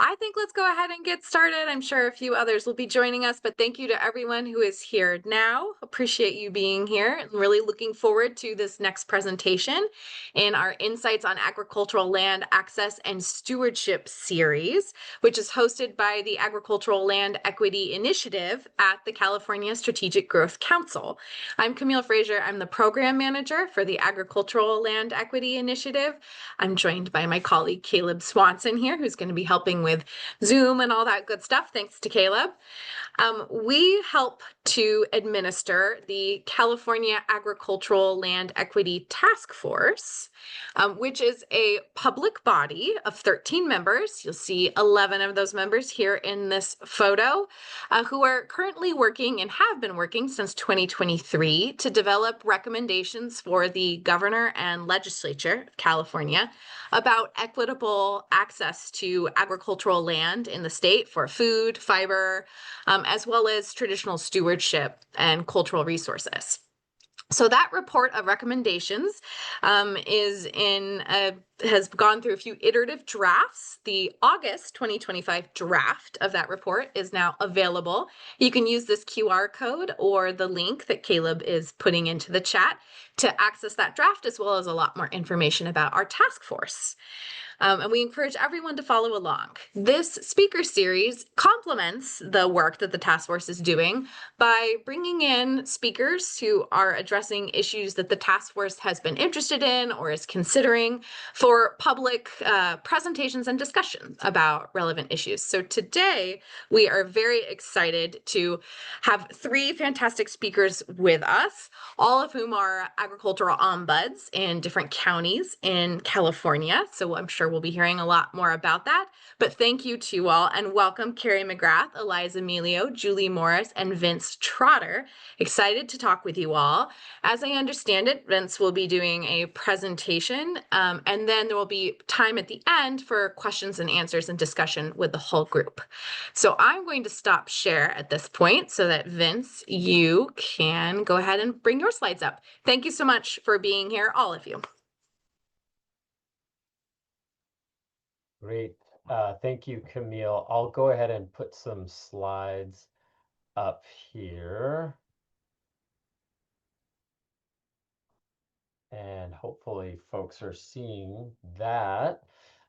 I think let's go ahead and get started. I'm sure a few others will be joining us, but thank you to everyone who is here now. Appreciate you being here. I'm really looking forward to this next presentation in our Insights on Agricultural Land Access and Stewardship series, which is hosted by the Agricultural Land Equity Initiative at the California Strategic Growth Council. I'm Camille Frazier. I'm the program manager for the Agricultural Land Equity Initiative. I'm joined by my colleague Caleb Swanson here, who's going to be helping with Zoom and all that good stuff. Thanks to Caleb. We help to administer the California Agricultural Land Equity Task Force, which is a public body of 13 members. You'll see 11 of those members here in this photo, who are currently working and have been working since 2023 to develop recommendations for the governor and legislature of California about equitable access to agricultural land in the state for food, fiber, as well as traditional stewardship and cultural resources. So that report of recommendations has gone through a few iterative drafts. The August 2025 draft of that report is now available. You can use this QR code or the link that Caleb is putting into the chat to access that draft, as well as a lot more information about our task force. And we encourage everyone to follow along. This speaker series complements the work that the task force is doing by bringing in speakers who are addressing issues that the task force has been interested in or is considering for public presentations and discussion about relevant issues. So today, we are very excited to have three fantastic speakers with us, all of whom are agricultural ombuds in different counties in California. So I'm sure we'll be hearing a lot more about that. But thank you to you all, and welcome Carrie McGrath, Eliza Emilio, Julie Morris, and Vince Trotter. Excited to talk with you all. As I understand it, Vince will be doing a presentation, and then there will be time at the end for questions and answers and discussion with the whole group. So I'm going to stop share at this point so that Vince, you can go ahead and bring your slides up. Thank you so much for being here, all of you. Great. Thank you, Camille. I'll go ahead and put some slides up here. And hopefully folks are seeing that.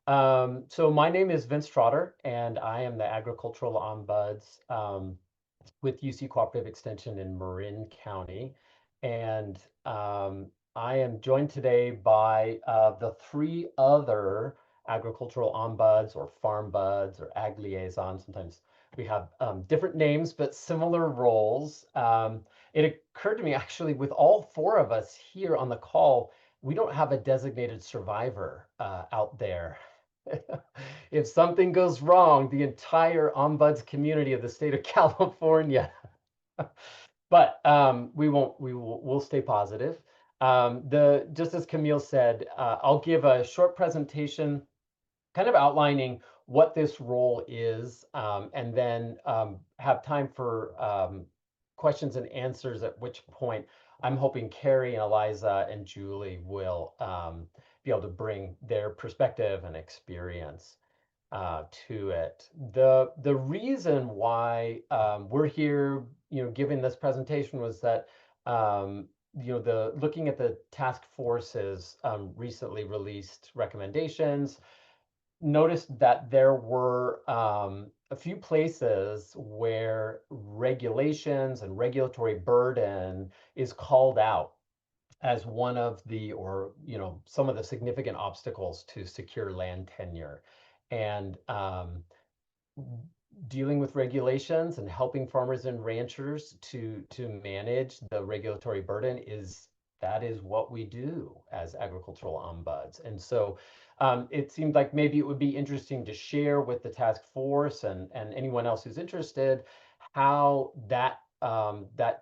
So my name is Vince Trotter, and I am the Agricultural Ombuds with UC Cooperative Extension in Marin County. And I am joined today by the three other agricultural ombuds or farm buds or ag liaisons. Sometimes we have different names, but similar roles. It occurred to me actually with all four of us here on the call, we don't have a designated survivor out there. If something goes wrong, the entire ombuds community of the state of California. But we'll stay positive. Just as Camille said, I'll give a short presentation kind of outlining what this role is, and then have time for questions and answers, at which point I'm hoping Carrie and Eliza and Julie will be able to bring their perspective and experience to it. The reason why we're here, giving this presentation was that looking at the task force's recently released recommendations, noticed that there were a few places where regulations and regulatory burden is called out as one of the, or some of the significant obstacles to secure land tenure. And dealing with regulations and helping farmers and ranchers to manage the regulatory burden that is what we do as agricultural ombuds. And so it seemed like maybe it would be interesting to share with the task force and anyone else who's interested how that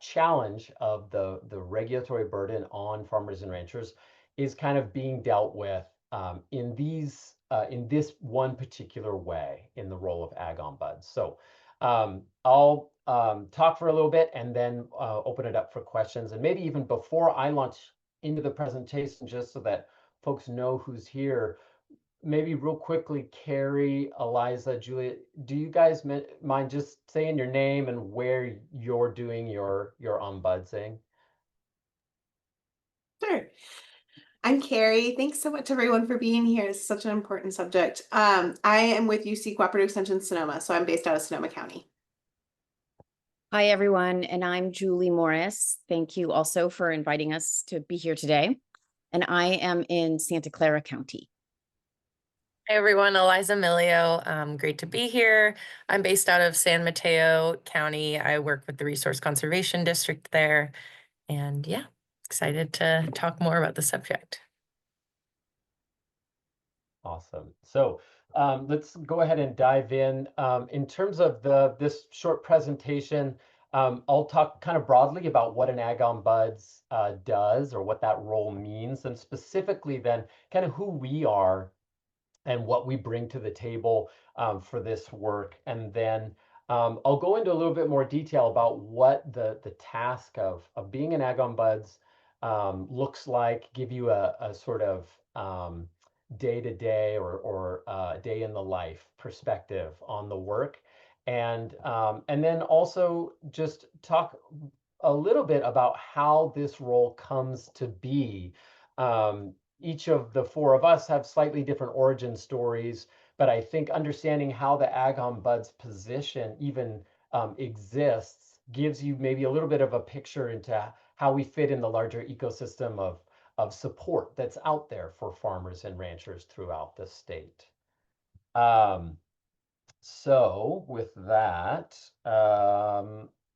challenge of the regulatory burden on farmers and ranchers is kind of being dealt with in this one particular way in the role of ag ombuds. So I'll talk for a little bit and then open it up for questions. And maybe even before I launch into the presentation, just so that folks know who's here, maybe real quickly, Carrie, Eliza, Julia, do you guys mind just saying your name and where you're doing your ombudsing? Sure. I'm Carrie. Thanks so much, everyone, for being here. It's such an important subject. I am with UC Cooperative Extension Sonoma, so I'm based out of Sonoma County. Hi, everyone, and I'm Julie Morris. Thank you also for inviting us to be here today. And I am in Santa Clara County. Hey everyone, Eliza Milio. Great to be here. I'm based out of San Mateo County. I work with the Resource Conservation District there. And yeah, excited to talk more about the subject. Awesome. So let's go ahead and dive in. In terms of this short presentation, I'll talk kind of broadly about what an Ag Ombuds does or what that role means, and specifically then kind of who we are and what we bring to the table for this work. And then I'll go into a little bit more detail about what the task of being an Ag Ombuds looks like, give you a sort of day-to-day or day in the life perspective on the work. And then also just talk a little bit about how this role comes to be. Each of the four of us have slightly different origin stories, but I think understanding how the Ag Ombuds position even exists gives you maybe a little bit of a picture into how we fit in the larger ecosystem of support that's out there for farmers and ranchers throughout the state. So with that,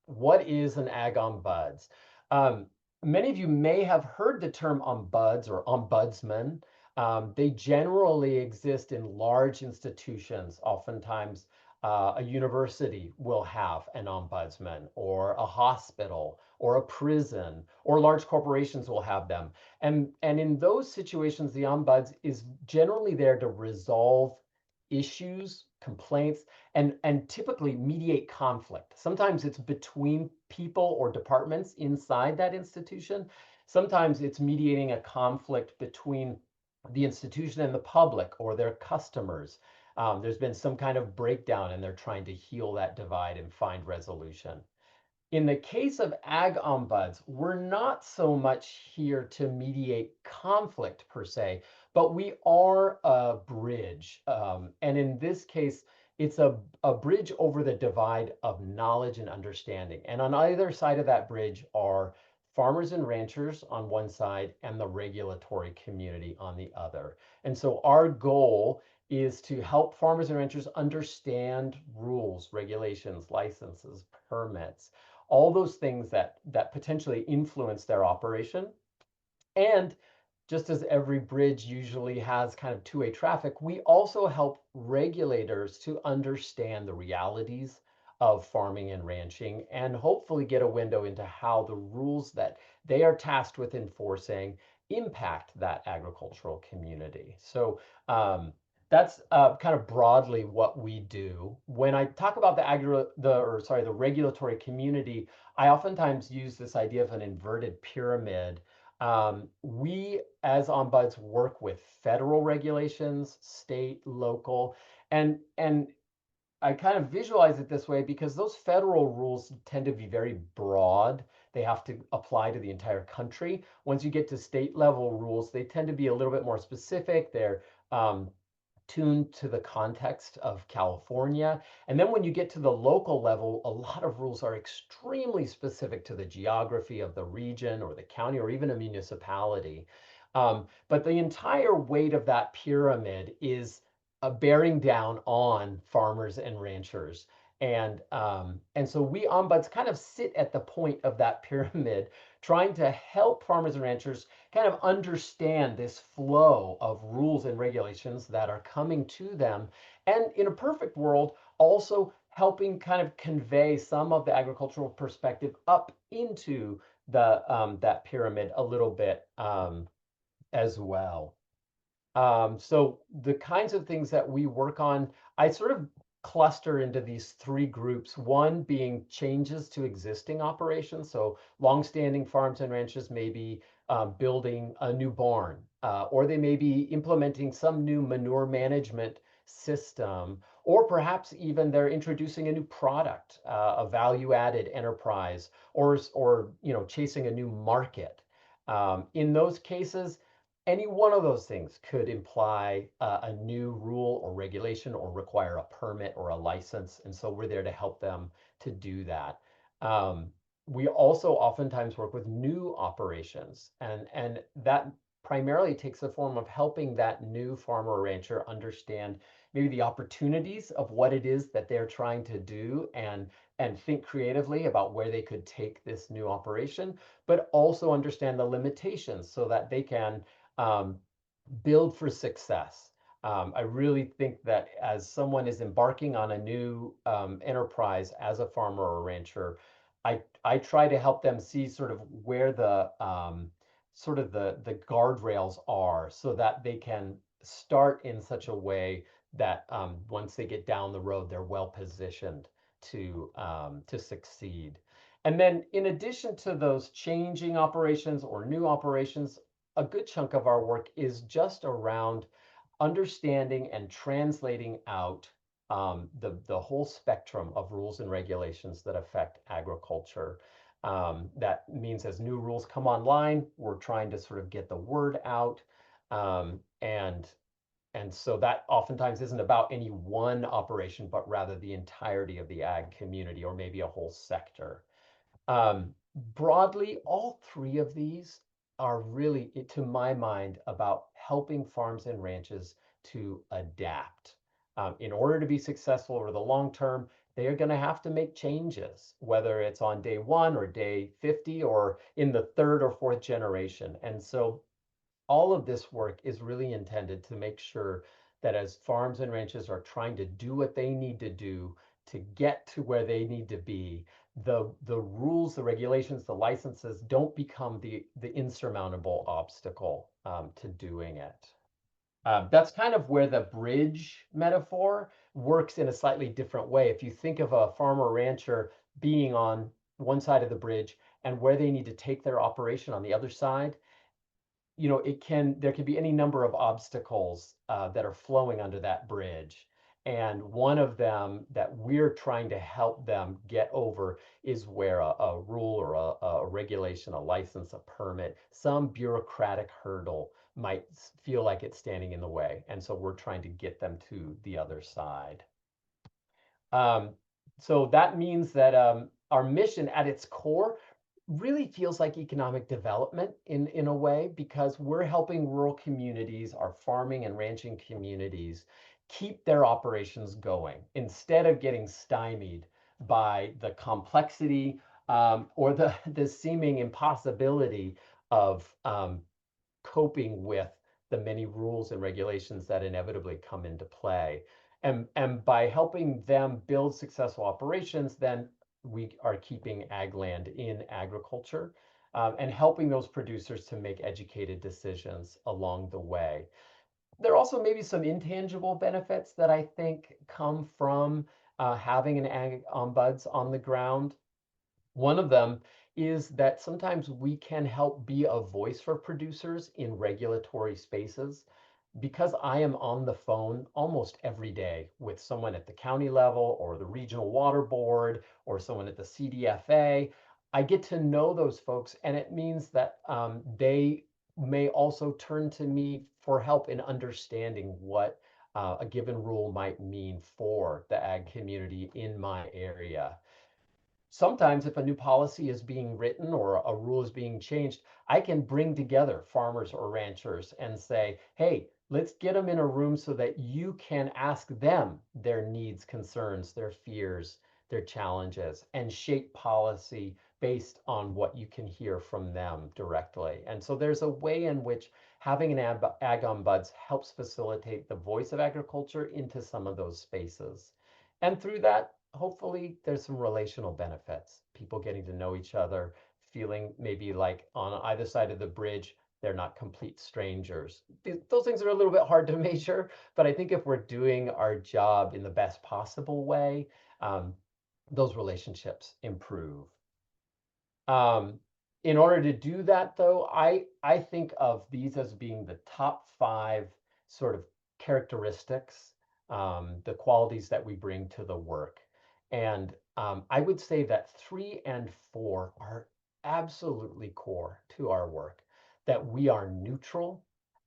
what is an Ag Ombuds? Many of you may have heard the term ombuds or ombudsman. They generally exist in large institutions. Oftentimes, a university will have an ombudsman, or a hospital, or a prison, or large corporations will have them. And in those situations, the ombuds is generally there to resolve issues, complaints, and typically mediate conflict. Sometimes it's between people or departments inside that institution. Sometimes it's mediating a conflict between the institution and the public or their customers. There's been some kind of breakdown and they're trying to heal that divide and find resolution. In the case of Ag Ombuds, we're not so much here to mediate conflict per se, but we are a bridge. And in this case, it's a bridge over the divide of knowledge and understanding. And on either side of that bridge are farmers and ranchers on one side and the regulatory community on the other. And so our goal is to help farmers and ranchers understand rules, regulations, licenses, permits, all those things that potentially influence their operation. And just as every bridge usually has kind of two-way traffic, we also help regulators to understand the realities of farming and ranching and hopefully get a window into how the rules that they are tasked with enforcing impact that agricultural community. So that's kind of broadly what we do. When I talk about the regulatory community, I oftentimes use this idea of an inverted pyramid. We as ombuds work with federal regulations, state, local, and I kind of visualize it this way because those federal rules tend to be very broad. They have to apply to the entire country. Once you get to state level rules, they tend to be a little bit more specific. They're tuned to the context of California. And then when you get to the local level, a lot of rules are extremely specific to the geography of the region or the county or even a municipality. But the entire weight of that pyramid is bearing down on farmers and ranchers. And so we ombuds kind of sit at the point of that pyramid, trying to help farmers and ranchers kind of understand this flow of rules and regulations that are coming to them. And in a perfect world, also helping kind of convey some of the agricultural perspective up into the that pyramid a little bit as well. So the kinds of things that we work on, I sort of cluster into these three groups, one being changes to existing operations. So longstanding farms and ranches may be building a new barn, or they may be implementing some new manure management system, or perhaps even they're introducing a new product, a value-added enterprise, or chasing a new market. In those cases, any one of those things could imply a new rule or regulation or require a permit or a license. And so we're there to help them to do that. We also oftentimes work with new operations, and that primarily takes the form of helping that new farmer or rancher understand maybe the opportunities of what it is that they're trying to do, and think creatively about where they could take this new operation, but also understand the limitations so that they can build for success. I really think that as someone is embarking on a new enterprise as a farmer or rancher, I try to help them see sort of where the the guardrails are, so that they can start in such a way that once they get down the road, they're well positioned to succeed. And then in addition to those changing operations or new operations, a good chunk of our work is just around understanding and translating out the whole spectrum of rules and regulations that affect agriculture. That means as new rules come online, we're trying to sort of get the word out. And so that oftentimes isn't about any one operation, but rather the entirety of the ag community, or maybe a whole sector. Broadly, all three of these are really, to my mind, about helping farms and ranches to adapt. In order to be successful over the long term, they are going to have to make changes, whether it's on day 1 or day 50 or in the 3rd or 4th generation. And so all of this work is really intended to make sure that as farms and ranches are trying to do what they need to do to get to where they need to be, the rules, the regulations, the licenses don't become the insurmountable obstacle to doing it. That's kind of where the bridge metaphor works in a slightly different way. If you think of a farmer rancher being on one side of the bridge and where they need to take their operation on the other side, there can be any number of obstacles that are flowing under that bridge. And one of them that we're trying to help them get over is where a rule or a regulation, a license, a permit, some bureaucratic hurdle might feel like it's standing in the way. And so we're trying to get them to the other side. So that means that our mission at its core really feels like economic development in a way, because we're helping rural communities, our farming and ranching communities, keep their operations going instead of getting stymied by the complexity or the seeming impossibility of coping with the many rules and regulations that inevitably come into play. And by helping them build successful operations, then we are keeping ag land in agriculture and helping those producers to make educated decisions along the way. There are also maybe some intangible benefits that I think come from having an ag ombuds on the ground. One of them is that sometimes we can help be a voice for producers in regulatory spaces. Because I am on the phone almost every day with someone at the county level or the regional water board or someone at the CDFA, I get to know those folks, and it means that they may also turn to me for help in understanding what a given rule might mean for the ag community in my area. Sometimes if a new policy is being written or a rule is being changed, I can bring together farmers or ranchers and say, hey, let's get them in a room so that you can ask them their needs, concerns, their fears, their challenges, and shape policy based on what you can hear from them directly. And so there's a way in which having an ag ombuds helps facilitate the voice of agriculture into some of those spaces. And through that, hopefully there's some relational benefits, people getting to know each other, feeling maybe like on either side of the bridge, They're not complete strangers. Those things are a little bit hard to measure, but I think if we're doing our job in the best possible way, those relationships improve. In order to do that, though, I think of these as being the top 5 sort of characteristics, the qualities that we bring to the work. And I would say that 3 and 4 are absolutely core to our work, that we are neutral,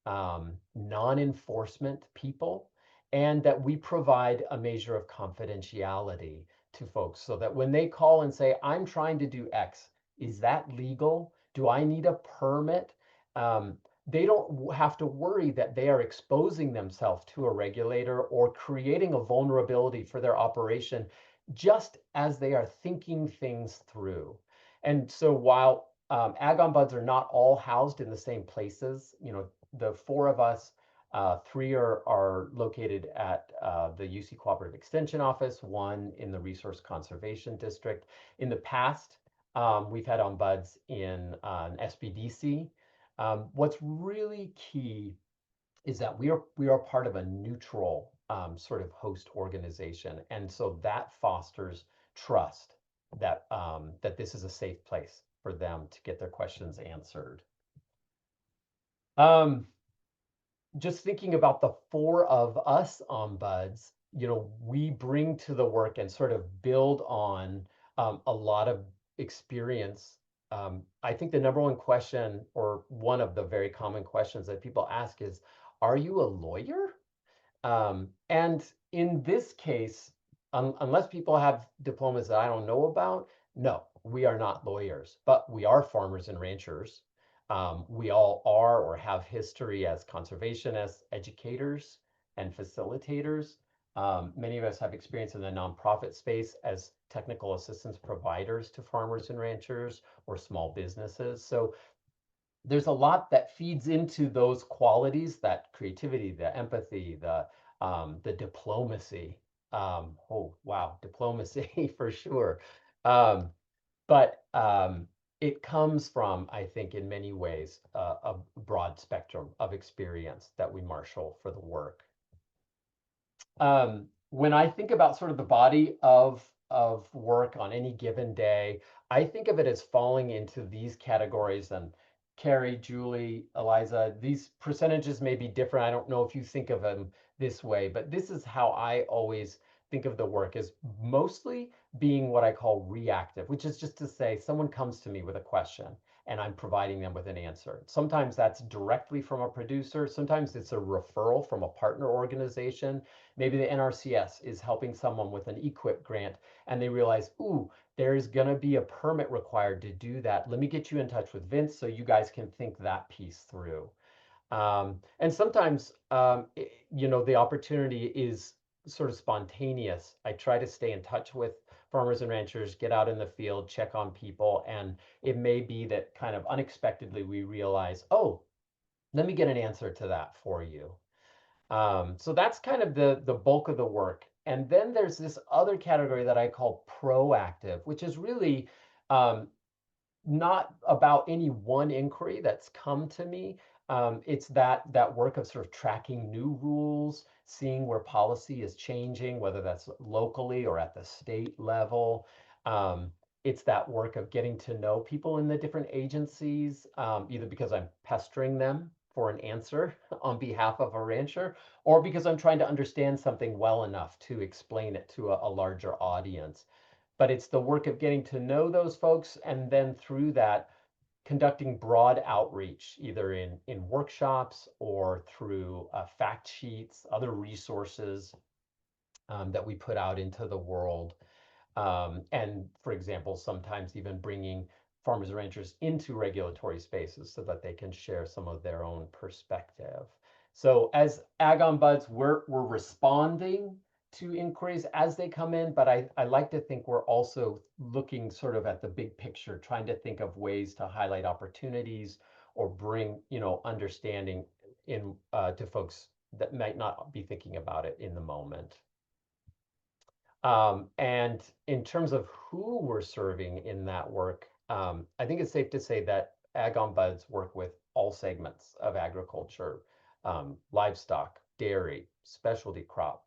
non-enforcement people, and that we provide a measure of confidentiality to folks so that when they call and say, I'm trying to do X, is that legal? Do I need a permit? They don't have to worry that they are exposing themselves to a regulator or creating a vulnerability for their operation just as they are thinking things through. And so while ag ombuds are not all housed in the same places, the 4 of us, 3 are located at the UC Cooperative Extension Office, 1 in the Resource Conservation District. In the past, we've had ombuds in SBDC. What's really key is that we are part of a neutral sort of host organization, and so that fosters trust that that this is a safe place for them to get their questions answered. Just thinking about the 4 of us ombuds, we bring to the work and sort of build on a lot of experience. I think the number 1 question, or one of the very common questions that people ask is, are you a lawyer? And in this case, unless people have diplomas that I don't know about, no, we are not lawyers, but we are farmers and ranchers. We all are or have history as conservationists, educators, and facilitators. Many of us have experience in the nonprofit space as technical assistance providers to farmers and ranchers or small businesses. So there's a lot that feeds into those qualities, that creativity, the empathy, the diplomacy. Oh, wow, diplomacy for sure. But it comes from, I think, in many ways, a broad spectrum of experience that we marshal for the work. When I think about sort of the body of work on any given day, I think of it as falling into these categories. And Carrie, Julie, Eliza, these percentages may be different. I don't know if you think of them this way, but this is how I always think of the work, as mostly being what I call reactive, which is just to say someone comes to me with a question and I'm providing them with an answer. Sometimes that's directly from a producer. Sometimes it's a referral from a partner organization. Maybe the NRCS is helping someone with an EQIP grant and they realize, ooh, there's going to be a permit required to do that. Let me get you in touch with Vince so you guys can think that piece through. And sometimes, the opportunity is sort of spontaneous. I try to stay in touch with farmers and ranchers, get out in the field, check on people, and it may be that kind of unexpectedly we realize, oh, let me get an answer to that for you. So that's kind of the bulk of the work. And then there's this other category that I call proactive, which is really not about any one inquiry that's come to me. It's that work of sort of tracking new rules, seeing where policy is changing, whether that's locally or at the state level. It's that work of getting to know people in the different agencies, either because I'm pestering them for an answer on behalf of a rancher, or because I'm trying to understand something well enough to explain it to a larger audience. But it's the work of getting to know those folks, and then through that, conducting broad outreach, either in workshops or through fact sheets, other resources that we put out into the world. And for example, sometimes even bringing farmers and ranchers into regulatory spaces so that they can share some of their own perspective. So as Ag Ombuds, we're responding to inquiries as they come in, but I like to think we're also looking sort of at the big picture, trying to think of ways to highlight opportunities or bring, understanding in to folks that might not be thinking about it in the moment. And in terms of who we're serving in that work, I think it's safe to say that Ag Ombuds work with all segments of agriculture, livestock, dairy, specialty crop.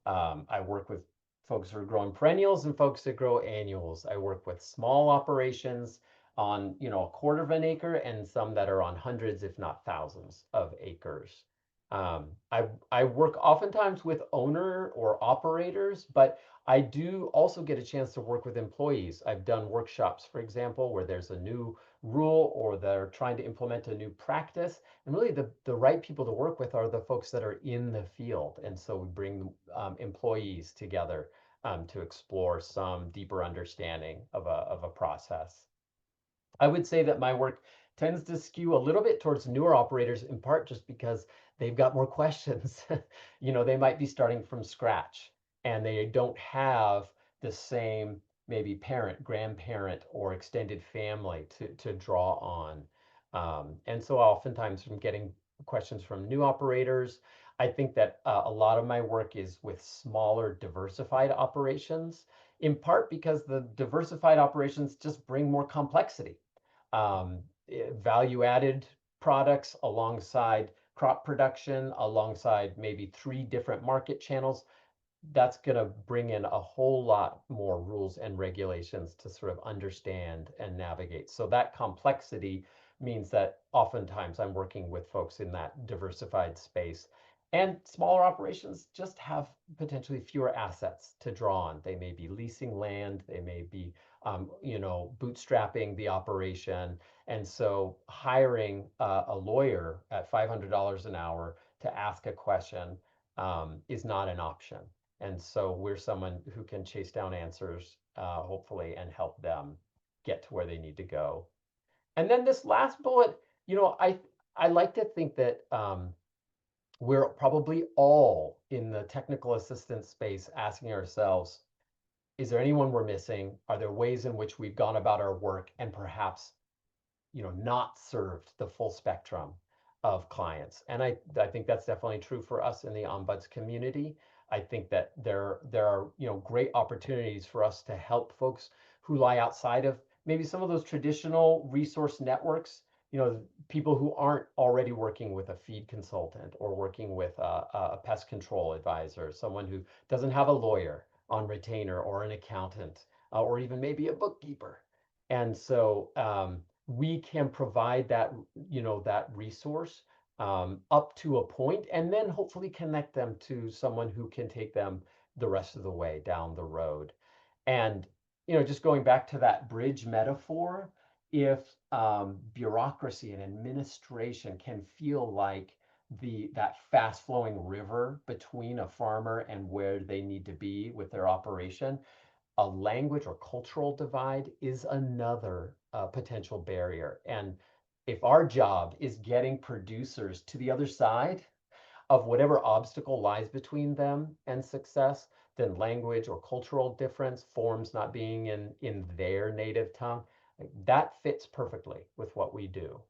I work with folks who are growing perennials and folks that grow annuals. I work with small operations on, a quarter of an acre and some that are on hundreds, if not thousands of acres. I work oftentimes with owner or operators, but I do also get a chance to work with employees. I've done workshops, for example, where there's a new rule or they're trying to implement a new practice. And really the right people to work with are the folks that are in the field. And so we bring employees together to explore some deeper understanding of a process. I would say that my work tends to skew a little bit towards newer operators, in part just because they've got more questions. They might be starting from scratch and they don't have the same maybe parent, grandparent, or extended family to draw on. And so oftentimes from getting questions from new operators, I think that a lot of my work is with smaller diversified operations, in part because the diversified operations just bring more complexity. Value added products alongside crop production, alongside maybe 3 different market channels, that's going to bring in a whole lot more rules and regulations to sort of understand and navigate. So that complexity means that oftentimes I'm working with folks in that diversified space. And smaller operations just have potentially fewer assets to draw on. They may be leasing land, they may be bootstrapping the operation. And so hiring a lawyer at $500 an hour to ask a question is not an option. And so we're someone who can chase down answers, hopefully, and help them get to where they need to go. And then this last bullet, I like to think that we're probably all in the technical assistance space asking ourselves, is there anyone we're missing? Are there ways in which we've gone about our work and perhaps, not served the full spectrum of clients? And I think that's definitely true for us in the Ombuds community. I think that there are, great opportunities for us to help folks who lie outside of maybe some of those traditional resource networks, people who aren't already working with a feed consultant or working with a pest control advisor, someone who doesn't have a lawyer on retainer or an accountant or even maybe a bookkeeper. And so we can provide that, that resource up to a point, and then hopefully connect them to someone who can take them the rest of the way down the road. And, just going back to that bridge metaphor, if bureaucracy and administration can feel like that fast flowing river between a farmer and where they need to be with their operation, a language or cultural divide is another potential barrier. And if our job is getting producers to the other side of whatever obstacle lies between them and success, then language or cultural difference, forms not being in their native tongue, that fits perfectly with what we do.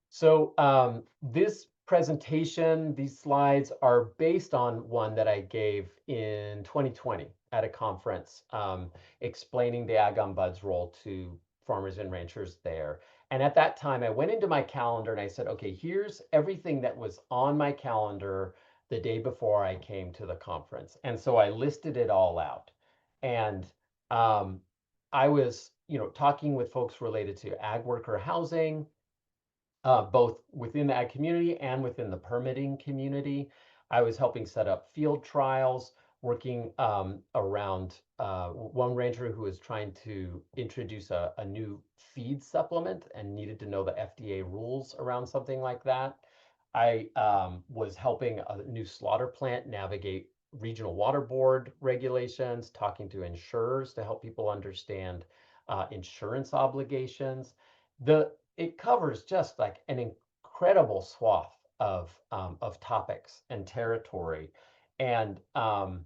So this presentation, these slides are based on one that I gave in 2020 at a conference explaining the Ag Ombuds role to farmers and ranchers there. And at that time, I went into my calendar and I said, okay, here's everything that was on my calendar the day before I came to the conference. And so I listed it all out. And I was, talking with folks related to ag worker housing, both within the ag community and within the permitting community. I was helping set up field trials, working around one rancher who was trying to introduce a new feed supplement and needed to know the FDA rules around something like that. I was helping a new slaughter plant navigate regional water board regulations, talking to insurers to help people understand insurance obligations. It covers just like an incredible swath of topics and territory. And I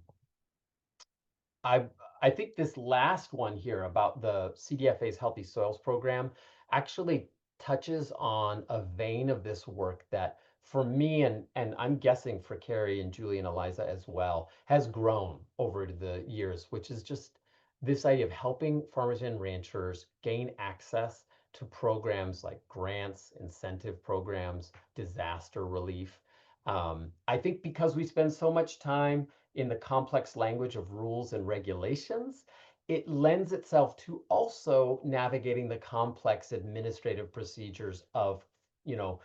think this last one here about the CDFA's Healthy Soils program actually touches on a vein of this work that for me, and I'm guessing for Carrie and Julie and Eliza as well, has grown over the years, which is just this idea of helping farmers and ranchers gain access to programs like grants, incentive programs, disaster relief. I think because we spend so much time in the complex language of rules and regulations, it lends itself to also navigating the complex administrative procedures of, you know,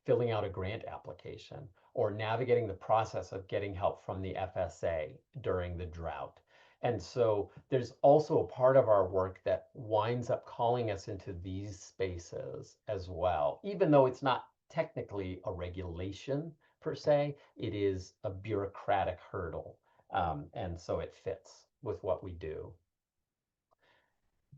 filling out a grant application or navigating the process of getting help from the FSA during the drought. And so there's also a part of our work that winds up calling us into these spaces as well, even though it's not technically a regulation per se, it is a bureaucratic hurdle. And so it fits with what we do.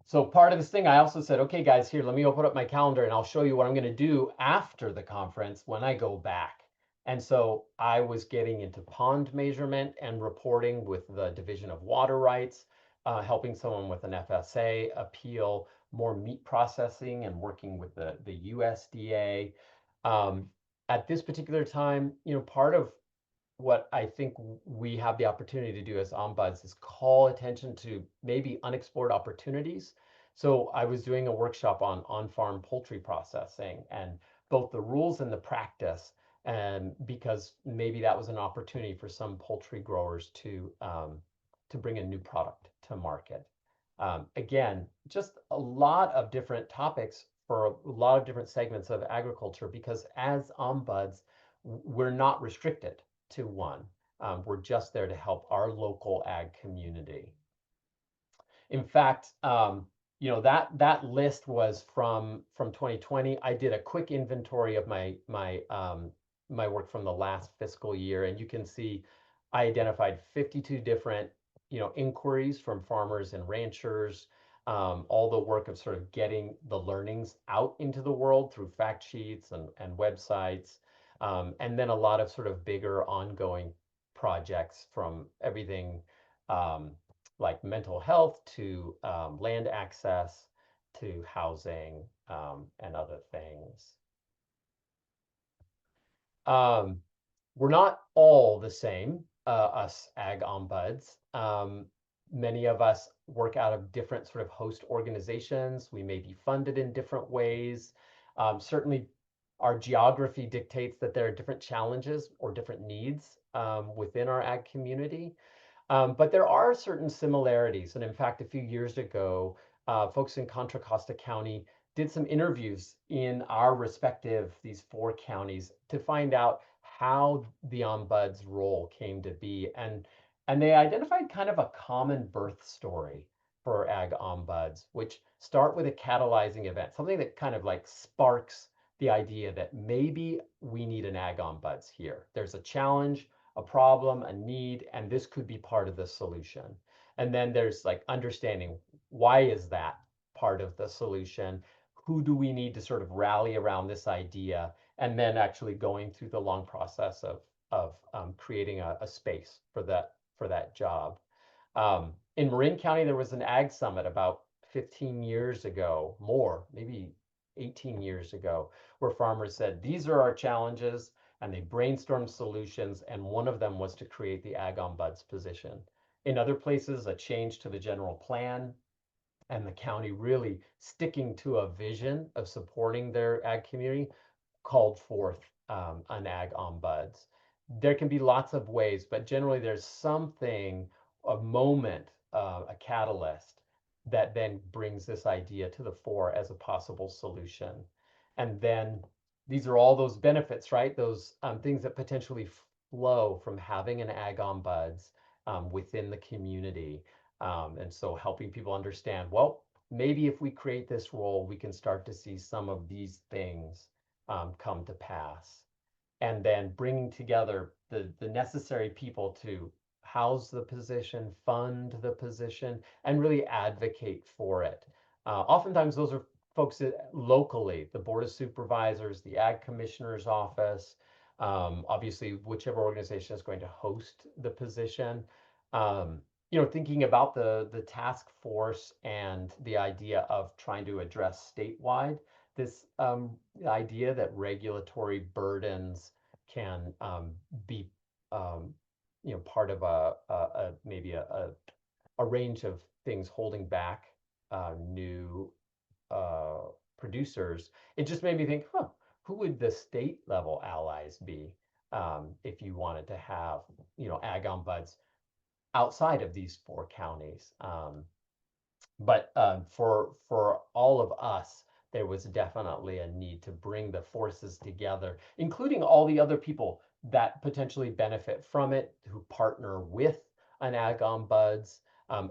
So part of this thing, I also said, okay, guys, here, let me open up my calendar and I'll show you what I'm going to do after the conference when I go back. And so I was getting into pond measurement and reporting with the Division of Water Rights, helping someone with an FSA appeal, more meat processing and working with the USDA. At this particular time, you know, part of what I think we have the opportunity to do as ombuds is call attention to maybe unexplored opportunities. So I was doing a workshop on-farm poultry processing and both the rules and the practice, and because maybe that was an opportunity for some poultry growers to bring a new product to market. Again, just a lot of different topics for a lot of different segments of agriculture, because as ombuds, we're not restricted to one. We're just there to help our local ag community. In fact, you know, that list was from 2020. I did a quick inventory of my work from the last fiscal year, and you can see I identified 52 different, you know, inquiries from farmers and ranchers. All the work of sort of getting the learnings out into the world through fact sheets and websites. And then a lot of sort of bigger ongoing projects from everything like mental health to land access to housing and other things. We're not all the same, us ag ombuds. Many of us work out of different sort of host organizations. We may be funded in different ways. Certainly our geography dictates that there are different challenges or different needs within our ag community. But there are certain similarities. And in fact, a few years ago, folks in Contra Costa County did some interviews in our respective, these 4 counties, to find out how the ombuds role came to be. And they identified kind of a common birth story for ag ombuds, which start with a catalyzing event, something that kind of like sparks the idea that maybe we need an ag ombuds here. There's a challenge, a problem, a need, and this could be part of the solution. And then there's like understanding, why is that part of the solution? Who do we need to sort of rally around this idea? And then actually going through the long process of creating a space for that job. In Marin County, there was an ag summit about 15 years ago, more, maybe 18 years ago, where farmers said, these are our challenges, and they brainstormed solutions, and one of them was to create the ag ombuds position. In other places, a change to the general plan, and the county really sticking to a vision of supporting their ag community called forth an ag ombuds. There can be lots of ways, but generally there's something, a moment, a catalyst that then brings this idea to the fore as a possible solution. And then these are all those benefits, right? Those things that potentially flow from having an ag ombuds within the community. And so helping people understand, well, maybe if we create this role, we can start to see some of these things come to pass. And then bringing together the necessary people to house the position, fund the position, and really advocate for it. Oftentimes those are folks that locally, the Board of Supervisors, the Ag Commissioner's Office, obviously whichever organization is going to host the position. You know, thinking about the task force and the idea of trying to address statewide, this idea that regulatory burdens can be you know, part of maybe a a range of things holding back new producers. It just made me think, huh, who would the state level allies be if you wanted to have, ag ombuds outside of these 4 counties? But for all of us, there was definitely a need to bring the forces together, including all the other people that potentially benefit from it, who partner with an ag ombuds.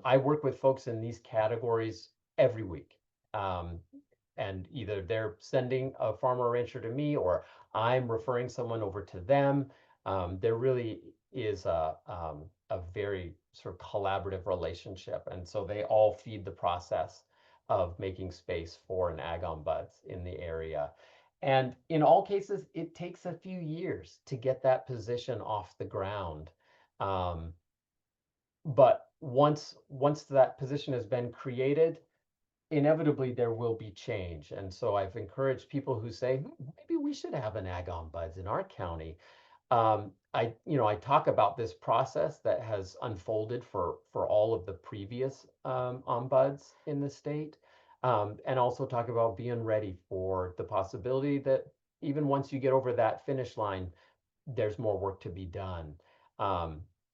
I work with folks in these categories every week. And either they're sending a farmer or rancher to me, or I'm referring someone over to them. There really is a very sort of collaborative relationship. And so they all feed the process of making space for an ag ombuds in the area. And in all cases, it takes a few years to get that position off the ground. But once that position has been created, inevitably there will be change. And so I've encouraged people who say, maybe we should have an ag ombuds in our county. I talk about this process that has unfolded for all of the previous ombuds in the state, and also talk about being ready for the possibility that even once you get over that finish line, there's more work to be done.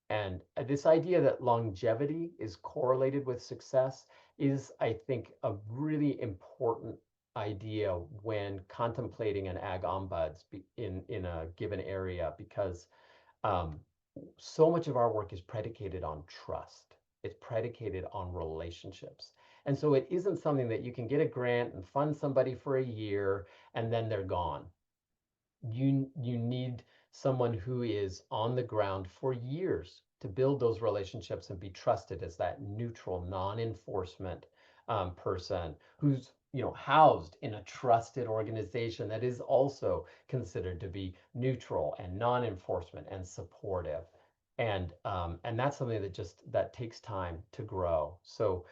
And this idea that longevity is correlated with success is, I think, a really important idea when contemplating an ag ombuds in a given area, because so much of our work is predicated on trust. It's predicated on relationships. And so it isn't something that you can get a grant and fund somebody for a year and then they're gone. You need someone who is on the ground for years to build those relationships and be trusted as that neutral, non-enforcement person who's housed in a trusted organization that is also considered to be neutral and non-enforcement and supportive. And that's something that takes time to grow. So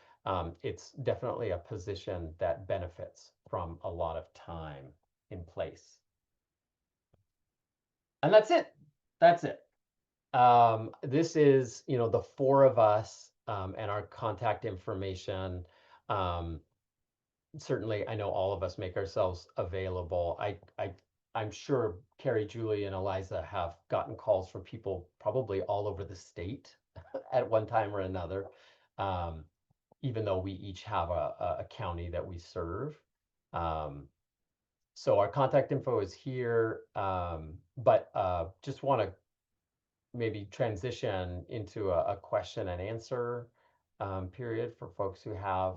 it's definitely a position that benefits from a lot of time in place. And that's it. This is, the 4 of us and our contact information. Certainly, I know all of us make ourselves available. I'm sure Carrie, Julie, and Eliza have gotten calls from people probably all over the state at one time or another, even though we each have a county that we serve. So our contact info is here, but just want to maybe transition into a question and answer period for folks who have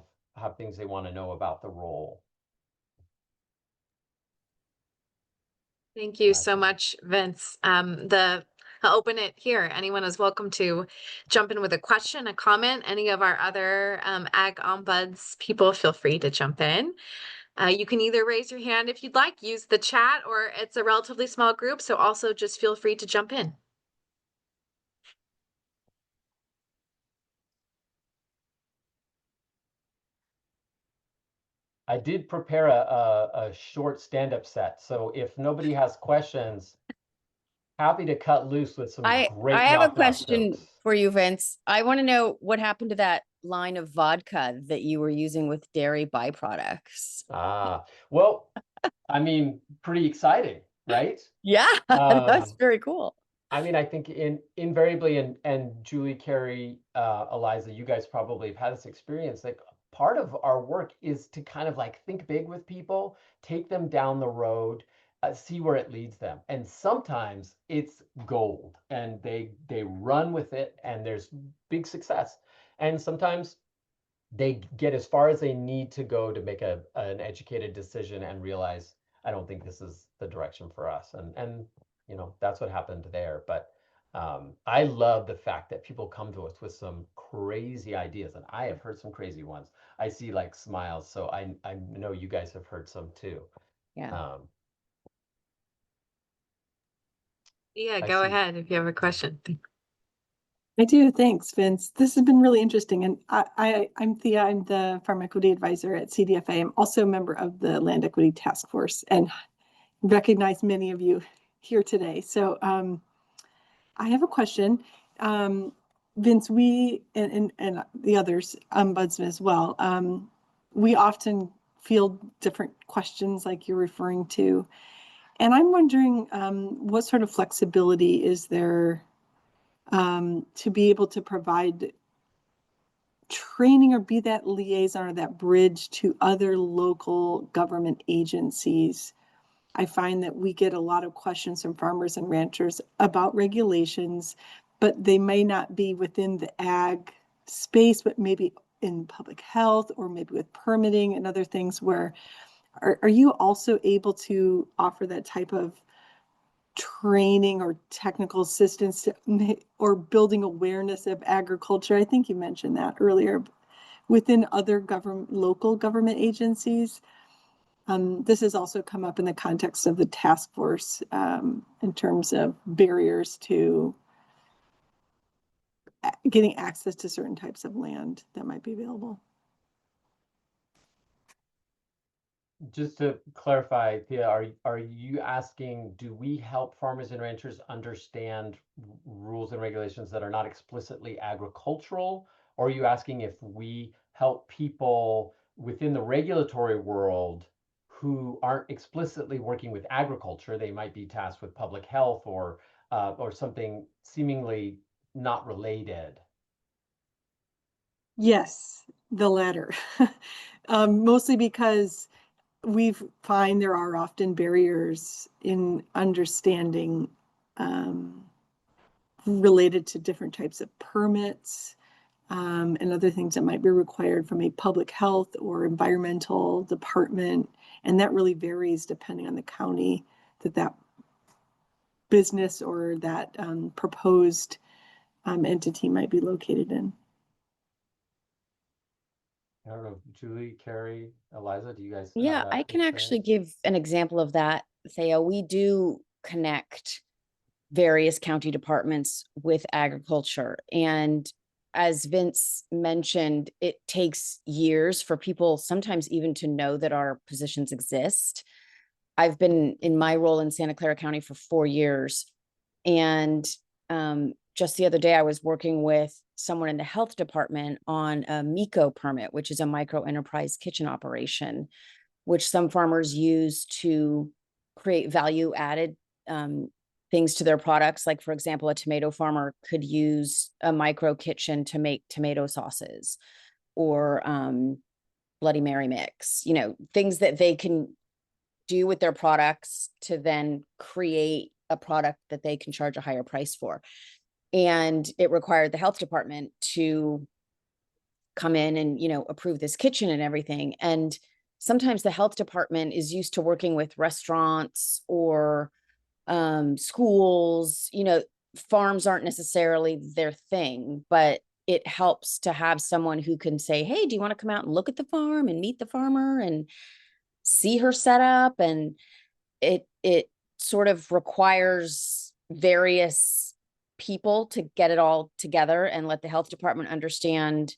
things they want to know about the role. Thank you so much, Vince. I'll open it here. Anyone is welcome to jump in with a question, a comment. Any of our other ag ombuds people, feel free to jump in. You can either raise your hand if you'd like, use the chat, or it's a relatively small group, so also just feel free to jump in. I did prepare a short stand-up set, so if nobody has questions, happy to cut loose with some great I have a knockout question jokes. for you, Vince. I want to know what happened to that line of vodka that you were using with dairy byproducts. Well, I mean, pretty exciting, right? Yeah, that's very cool. I mean, I think invariably, and Julie, Carrie, Eliza, you guys probably have had this experience. Like, part of our work is to kind of like think big with people, take them down the road, see where it leads them. And sometimes it's gold, and they run with it, and there's big success. And sometimes they get as far as they need to go to make an educated decision and realize, I don't think this is the direction for us. And that's what happened there. But I love the fact that people come to us with some crazy ideas, and I have heard some crazy ones. I see like smiles, so I know you guys have heard some too. Yeah. Yeah, go ahead if you have a question. I do. Thanks, Vince. This has been really interesting. And I'm Thea. I'm the Farm Equity Advisor at CDFA. I'm also a member of the Land Equity Task Force and recognize many of you here today. So I have a question. Vince, we and the others, ombudsman as well, we often field different questions like you're referring to. And I'm wondering what sort of flexibility is there to be able to provide training or be that liaison or that bridge to other local government agencies. I find that we get a lot of questions from farmers and ranchers about regulations, but they may not be within the ag space, but maybe in public health or maybe with permitting and other things. Where are you also able to offer that type of training or technical assistance to, or building awareness of agriculture? I think you mentioned that earlier, within other local government agencies. This has also come up in the context of the task force in terms of barriers to getting access to certain types of land that might be available. Just to clarify, Thea, are you asking, do we help farmers and ranchers understand rules and regulations that are not explicitly agricultural? Or are you asking if we help people within the regulatory world who aren't explicitly working with agriculture? They might be tasked with public health or something seemingly not related. Yes, the latter. Mostly because we find there are often barriers in understanding related to different types of permits and other things that might be required from a public health or environmental department. And that really varies depending on the county that business or that proposed entity might be located in. I don't know, Julie, Carrie, Eliza, do you guys have Yeah, that I can actually experience? give an example of that, Thea. We do connect various county departments with agriculture. And as Vince mentioned, it takes years for people sometimes even to know that our positions exist. I've been in my role in Santa Clara County for 4 years. And just the other day, I was working with someone in the health department on a MICO permit, which is a micro enterprise kitchen operation, which some farmers use to create value added things to their products. Like, for example, a tomato farmer could use a micro kitchen to make tomato sauces or Bloody Mary mix, things that they can do with their products to then create a product that they can charge a higher price for. And it required the health department to come in and, approve this kitchen and everything. And sometimes the health department is used to working with restaurants or schools. Farms aren't necessarily their thing, but it helps to have someone who can say, hey, do you want to come out and look at the farm and meet the farmer and see her setup? And it sort of requires various people to get it all together and let the health department understand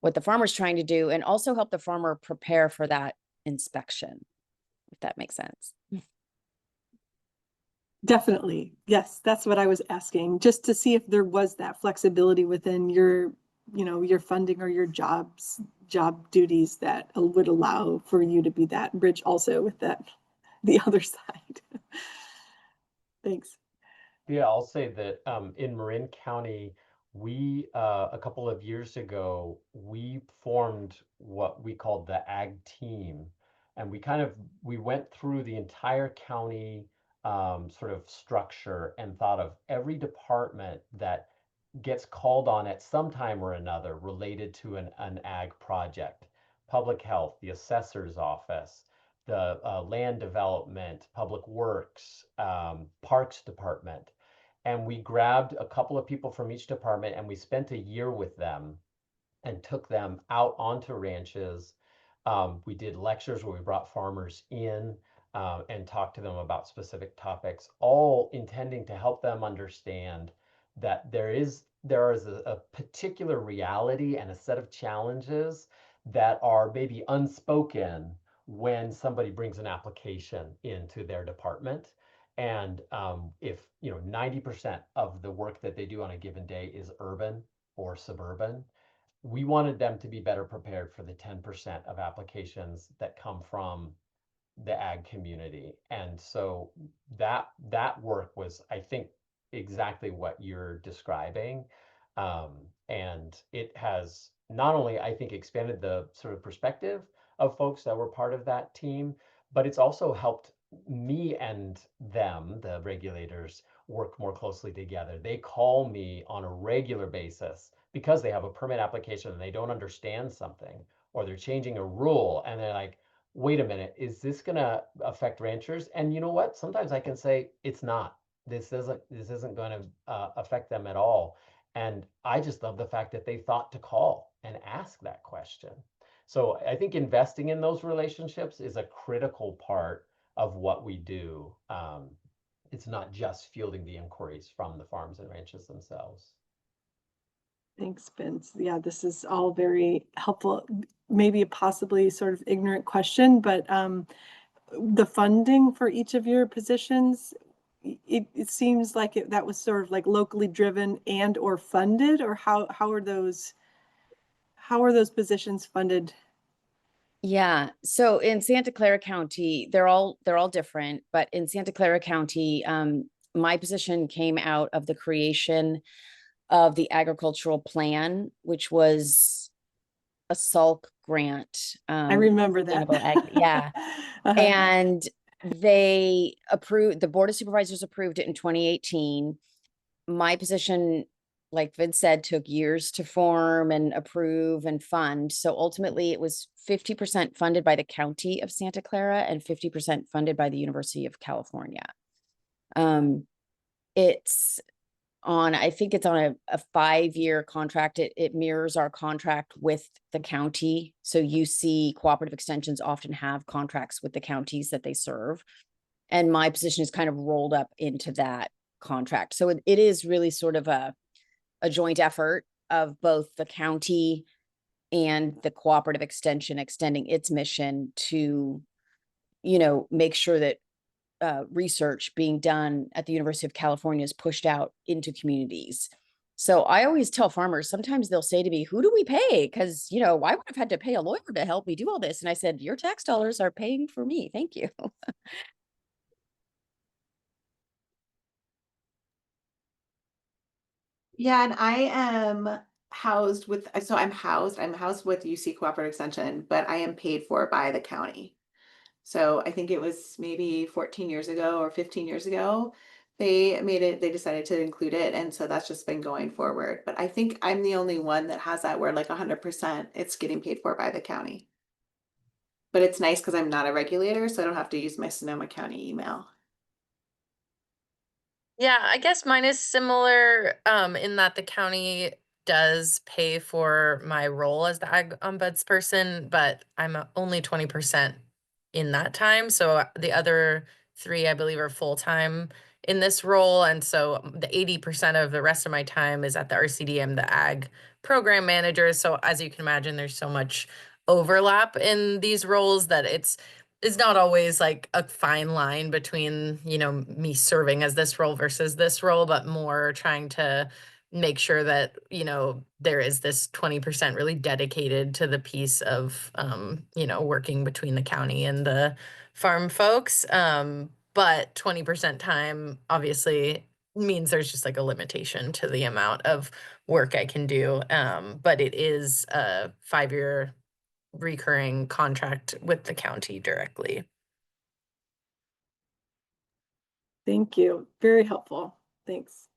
what the farmer's trying to do, and also help the farmer prepare for that inspection, if that makes sense. Definitely. Yes, that's what I was asking, just to see if there was that flexibility within your funding or your job duties that would allow for you to be that bridge also with the other side. Thanks. Yeah, I'll say that in Marin County, we a couple of years ago, we formed what we called the Ag Team, and we went through the entire county sort of structure and thought of every department that gets called on at some time or another related to an ag project. Public health, the assessor's office, the land development, public works, parks department. And we grabbed a couple of people from each department and we spent a year with them and took them out onto ranches. We did lectures where we brought farmers in and talked to them about specific topics, all intending to help them understand that there is a particular reality and a set of challenges that are maybe unspoken when somebody brings an application into their department. And if 90% of the work that they do on a given day is urban, or suburban. We wanted them to be better prepared for the 10% of applications that come from the ag community. And so that work was, I think, exactly what you're describing. And it has not only, I think, expanded the sort of perspective of folks that were part of that team, but it's also helped me and them, the regulators, work more closely together. They call me on a regular basis because they have a permit application and they don't understand something, or they're changing a rule and they're like, wait a minute, is this going to affect ranchers? And you know what? Sometimes I can say it's not. This isn't going to affect them at all. And I just love the fact that they thought to call and ask that question. So I think investing in those relationships is a critical part of what we do. It's not just fielding the inquiries from the farms and ranches themselves. Thanks, Vince. Yeah, this is all very helpful. Maybe a possibly sort of ignorant question, but the funding for each of your positions, it seems like that was sort of like locally driven and or funded, or how are those positions funded? Yeah. So in Santa Clara County, they're all different, but in Santa Clara County, my position came out of the creation of the agricultural plan, which was a SALC grant. I remember that. Yeah. Uh-huh. And they approved, the Board of Supervisors approved it in 2018. My position, like Vince said, took years to form and approve and fund. So ultimately it was 50% funded by the County of Santa Clara and 50% funded by the University of California. It's on, I think it's on a 5-year contract. It mirrors our contract with the county. So you see cooperative extensions often have contracts with the counties that they serve. And my position is kind of rolled up into that contract. So it is really sort of a joint effort of both the county and the cooperative extension extending its mission to, make sure that research being done at the University of California is pushed out into communities. So I always tell farmers, sometimes they'll say to me, who do we pay? Because, I would have had to pay a lawyer to help me do all this. And I said, your tax dollars are paying for me. Thank you. Yeah, and I am housed with, I'm housed with UC Cooperative Extension, but I am paid for by the county. So I think it was maybe 14 years ago or 15 years ago, they decided to include it. And so that's just been going forward. But I think I'm the only one that has that where like 100% it's getting paid for by the county. But it's nice because I'm not a regulator, so I don't have to use my Sonoma County email. Yeah, I guess mine is similar in that the county does pay for my role as the ag ombuds person, but I'm only 20% in that time. So the other 3, I believe, are full-time in this role. And so the 80% of the rest of my time is at the RCD. I'm the ag program manager. So as you can imagine, there's so much overlap in these roles that it's not always like a fine line between, me serving as this role versus this role, but more trying to make sure that, there is this 20% really dedicated to the piece of, working between the county and the farm folks. But 20% time obviously means there's just like a limitation to the amount of work I can do. But it is a 5-year recurring contract with the county directly. Thank you. Very helpful. Thanks.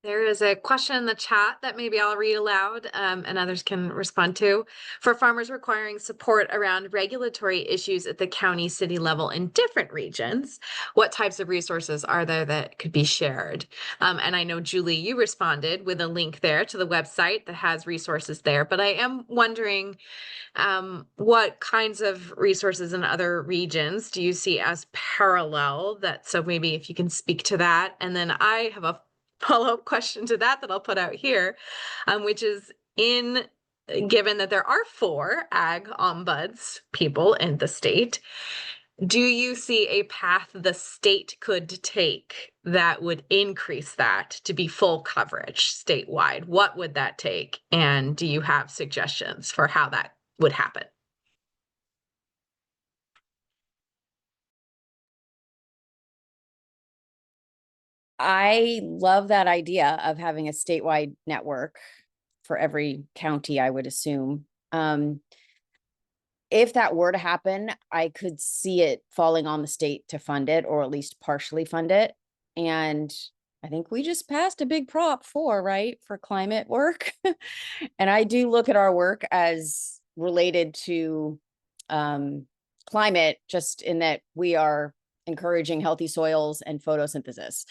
There is a question in the chat that maybe I'll read aloud and others can respond to. For farmers requiring support around regulatory issues at the county city level in different regions, what types of resources are there that could be shared? And I know, Julie, you responded with a link there to the website that has resources there, but I am wondering what kinds of resources in other regions do you see as parallel? So maybe if you can speak to that. And then I have a follow-up question to that I'll put out here, which is given that there are 4 ag ombuds people in the state, Do you see a path the state could take that would increase that to be full coverage statewide? What would that take? And do you have suggestions for how that would happen? I love that idea of having a statewide network for every county, I would assume. If that were to happen, I could see it falling on the state to fund it, or at least partially fund it. And I think we just passed a big Prop 4, right, for climate work. And I do look at our work as related to climate, just in that we are encouraging healthy soils and photosynthesis.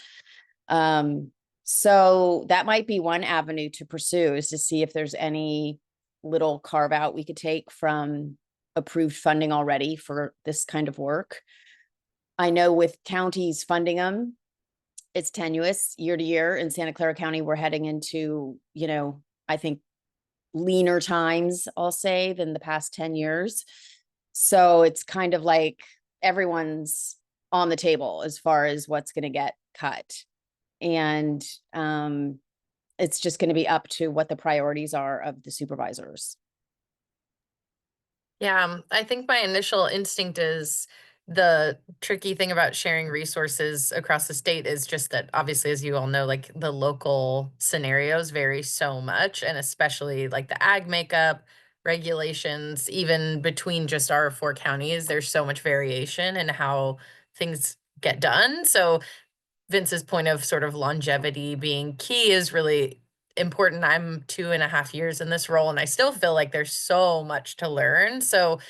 So that might be one avenue to pursue, is to see if there's any little carve out we could take from approved funding already for this kind of work. I know with counties funding them, it's tenuous year to year. In Santa Clara County, we're heading into, I think leaner times, I'll say, than the past 10 years. So it's kind of like everyone's on the table as far as what's going to get cut. And it's just going to be up to what the priorities are of the supervisors. Yeah, I think my initial instinct is the tricky thing about sharing resources across the state is just that, obviously, as you all know, like the local scenarios vary so much, and especially like the ag makeup, regulations, even between just our 4 counties, there's so much variation in how things get done. So Vince's point of sort of longevity being key is really important. I'm 2.5 years in this role, and I still feel like there's so much to learn. So,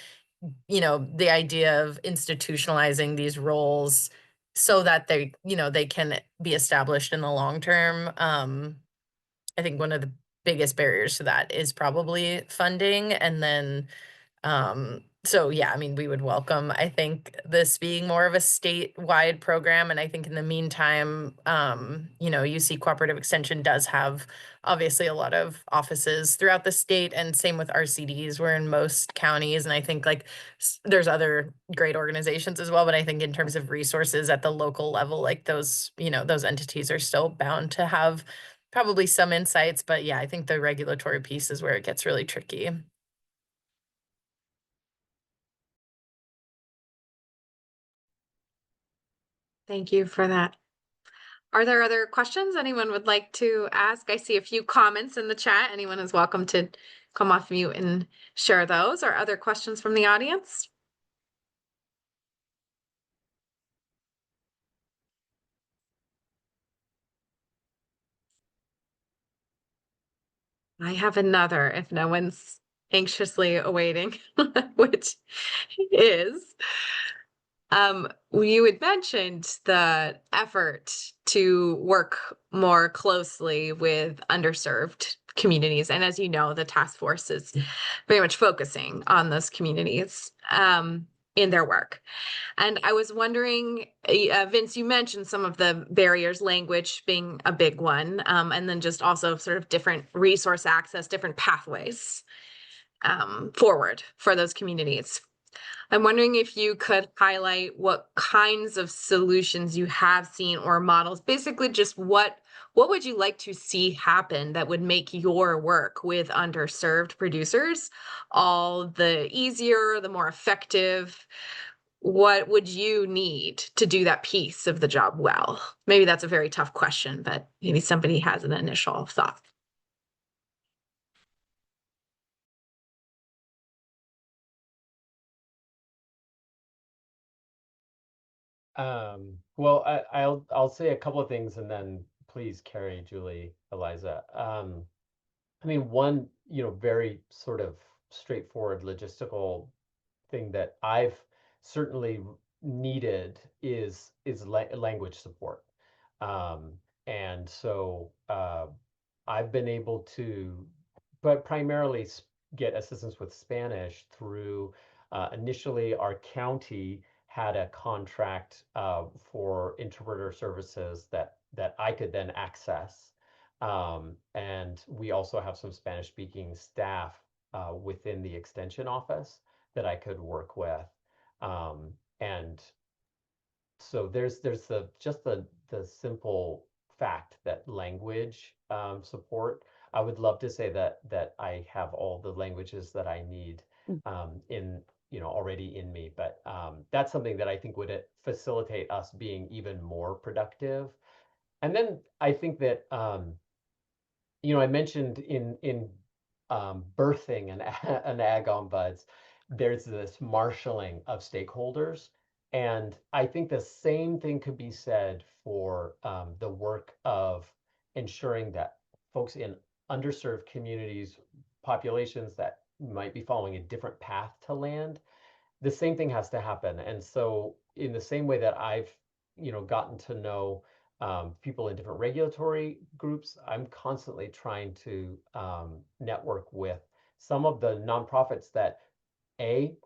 the idea of institutionalizing these roles so that they can be established in the long term. I think one of the biggest barriers to that is probably funding. And then so yeah, I mean, we would welcome, I think, this being more of a statewide program. And I think in the meantime, UC Cooperative Extension does have obviously a lot of offices throughout the state, and same with RCDs. We're in most counties, and I think like there's other great organizations as well. But I think in terms of resources at the local level, like those entities are still bound to have probably some insights. But yeah, I think the regulatory piece is where it gets really tricky. Thank you for that. Are there other questions anyone would like to ask? I see a few comments in the chat. Anyone is welcome to come off mute and share those, or other questions from the audience. I have another, if no one's anxiously awaiting, which is, you had mentioned the effort to work more closely with underserved communities. And as you know, the task force is very much focusing on those communities in their work. And I was wondering, Vince, you mentioned some of the barriers, language being a big one, and then just also sort of different resource access, different pathways forward for those communities. I'm wondering if you could highlight what kinds of solutions you have seen or models, basically just what would you like to see happen that would make your work with underserved producers all the easier, the more effective? What would you need to do that piece of the job well? Maybe that's a very tough question, but maybe somebody has an initial thought. Well, I'll say a couple of things, and then please, Carrie, Julie, Eliza. I mean, one, very sort of straightforward logistical thing that I've certainly needed is language support. And so I've been able to, but primarily get assistance with Spanish through initially our county had a contract for interpreter services that I could then access. And we also have some Spanish speaking staff within the extension office that I could work with. And so there's the simple fact that language support. I would love to say that I have all the languages that I need in already in me, but that's something that I think would facilitate us being even more productive. And then I think that I mentioned in birthing an ag ombuds, there's this marshaling of stakeholders. And I think the same thing could be said for the work of ensuring that folks in underserved communities, populations that might be following a different path to land, the same thing has to happen. And so in the same way that I've, gotten to know people in different regulatory groups, I'm constantly trying to network with some of the nonprofits that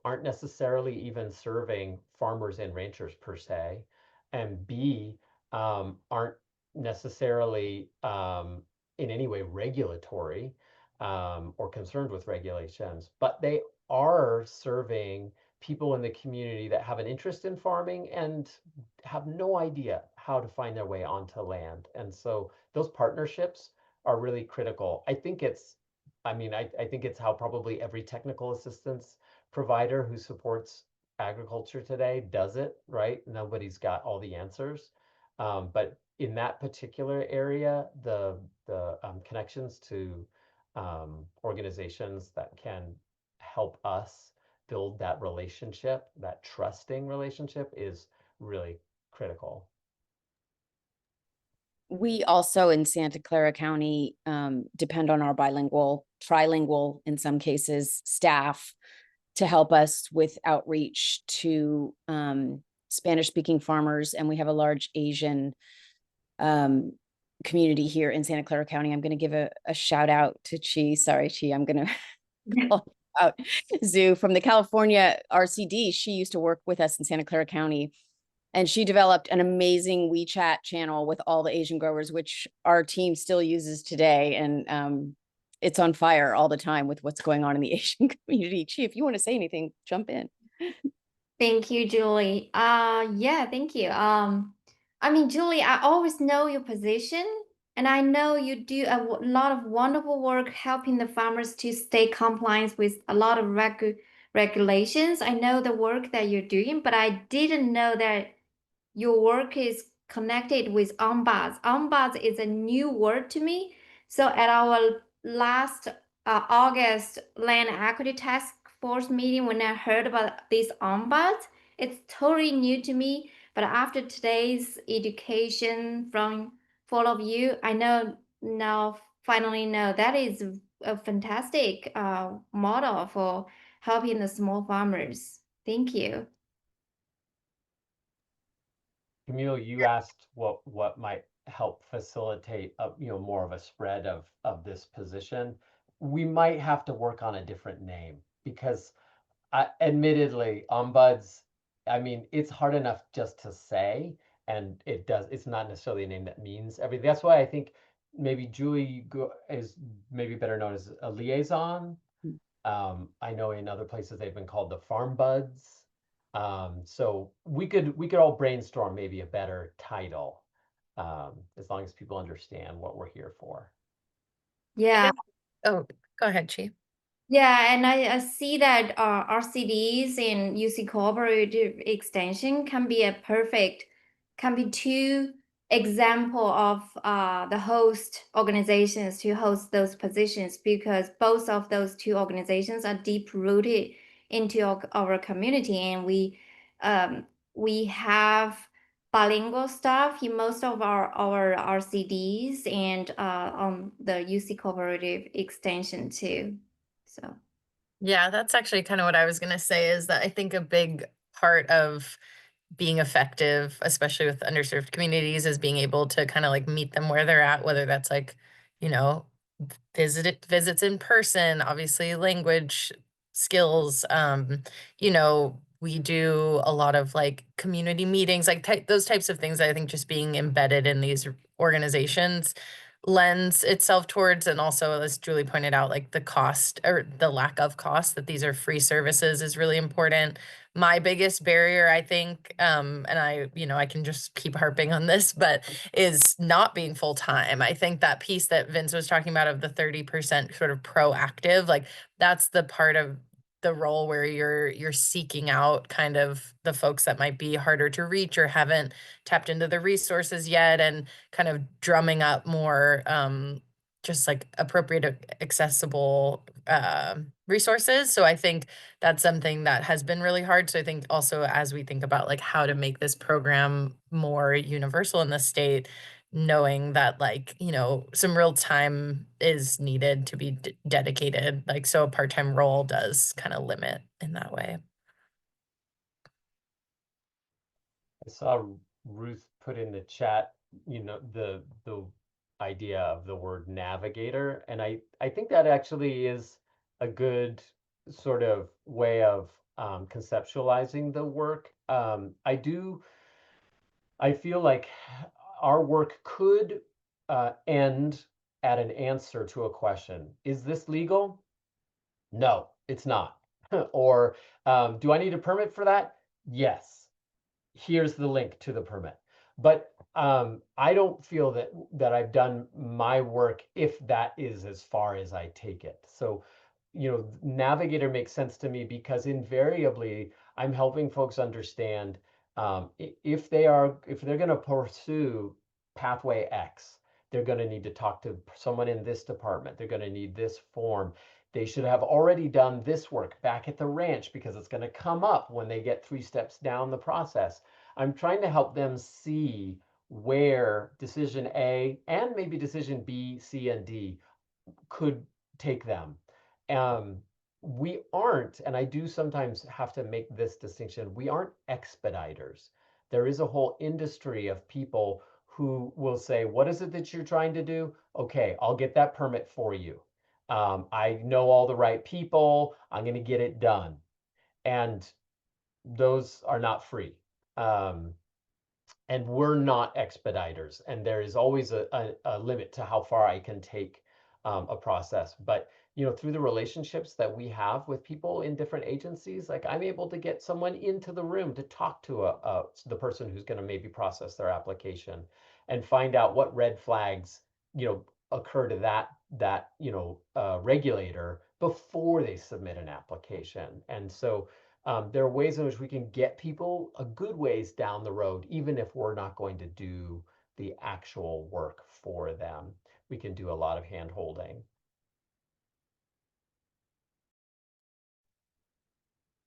aren't necessarily even serving farmers and ranchers per se, and B, aren't necessarily in any way regulatory or concerned with regulations, but they are serving people in the community that have an interest in farming and have no idea how to find their way onto land. And so those partnerships are really critical. I think it's how probably every technical assistance provider who supports agriculture today does it, right? Nobody's got all the answers. But in that particular area, the connections to organizations that can help us build that relationship, that trusting relationship, is really critical. We also in Santa Clara County depend on our bilingual, trilingual in some cases, staff to help us with outreach to Spanish-speaking farmers. And we have a large Asian community here in Santa Clara County. I'm going to give a shout out to Chi. Sorry, Chi, I'm going to call out Zoo from the California RCD. She used to work with us in Santa Clara County. And she developed an amazing WeChat channel with all the Asian growers, which our team still uses today. And it's on fire all the time with what's going on in the Asian community. Chi, if you want to say anything, jump in. Thank you, Julie. Yeah, thank you. Julie, I always know your position, and I know you do a lot of wonderful work helping the farmers to stay compliant with a lot of regulations. I know the work that you're doing, but I didn't know that your work is connected with Ombuds. Ombuds is a new word to me. So at our last August Land Equity Task Force meeting, when I heard about this Ombuds, it's totally new to me. But after today's education from all of you, I know now, finally know that is a fantastic model for helping the small farmers. Thank you. Camille, you asked what might help facilitate more of a spread of this position. We might have to work on a different name because admittedly, ombuds, it's hard enough just to say, and it's not necessarily a name that means everything. That's why I think maybe Julie is maybe better known as a liaison. I know in other places they've been called the farm buds. So we could all brainstorm maybe a better title, as long as people understand what we're here for. Yeah. Oh, go ahead, Chi. Yeah, and I see that RCDs and UC Cooperative Extension can be two example of the host organizations to host those positions, because both of those two organizations are deep rooted into our community, and we have bilingual staff in most of our RCDs and on the UC Cooperative Extension too. So Yeah, that's actually kind of what I was going to say, is that I think a big part of being effective, especially with underserved communities, is being able to kind of like meet them where they're at, whether that's like, you know, visits in person, obviously language skills. We do a lot of like community meetings, like those types of things. I think just being embedded in these organizations lends itself towards, and also as Julie pointed out, like the cost or the lack of cost, that these are free services is really important. My biggest barrier, I think, and I can just keep harping on this, but is not being full time. I think that piece that Vince was talking about of the 30% sort of proactive, like that's the part of the role where you're seeking out kind of the folks that might be harder to reach or haven't tapped into the resources yet, and kind of drumming up more just like appropriate accessible resources. So I think that's something that has been really hard. So I think also as we think about like how to make this program more universal in the state, knowing that like, some real time is needed to be dedicated. Like, so a part-time role does kind of limit in that way. I saw Ruth put in the chat, the idea of the word navigator, and I think that actually is a good sort of way of conceptualizing the work. I feel like our work could end at an answer to a question. Is this legal? No, it's not. Or do I need a permit for that? Yes. Here's the link to the permit. But I don't feel that I've done my work if that is as far as I take it. So, navigator makes sense to me because invariably I'm helping folks understand if they're going to pursue pathway X, they're going to need to talk to someone in this department. They're going to need this form. They should have already done this work back at the ranch because it's going to come up when they get 3 steps down the process. I'm trying to help them see where decision A and maybe decision B, C, and D could take them. We aren't, and I do sometimes have to make this distinction, we aren't expediters. There is a whole industry of people who will say, what is it that you're trying to do? Okay, I'll get that permit for you. I know all the right people. I'm going to get it done. And those are not free. And we're not expediters. And there is always a limit to how far I can take a process. But through the relationships that we have with people in different agencies, like I'm able to get someone into the room to talk to the person who's going to maybe process their application and find out what red flags, occur to that regulator before they submit an application. And so there are ways in which we can get people a good ways down the road, even if we're not going to do the actual work for them. We can do a lot of hand holding.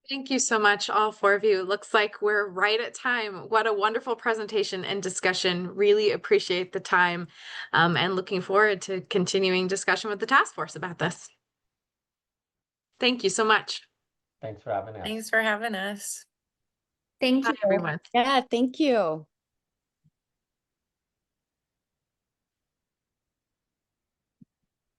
Thank you so much, all 4 of you. Looks like we're right at time. What a wonderful presentation and discussion. Really appreciate the time and looking forward to continuing discussion with the task force about this. Thank you so much. Thanks for having us. Thanks for having us. Thank Bye, you. everyone. Yeah, thank you.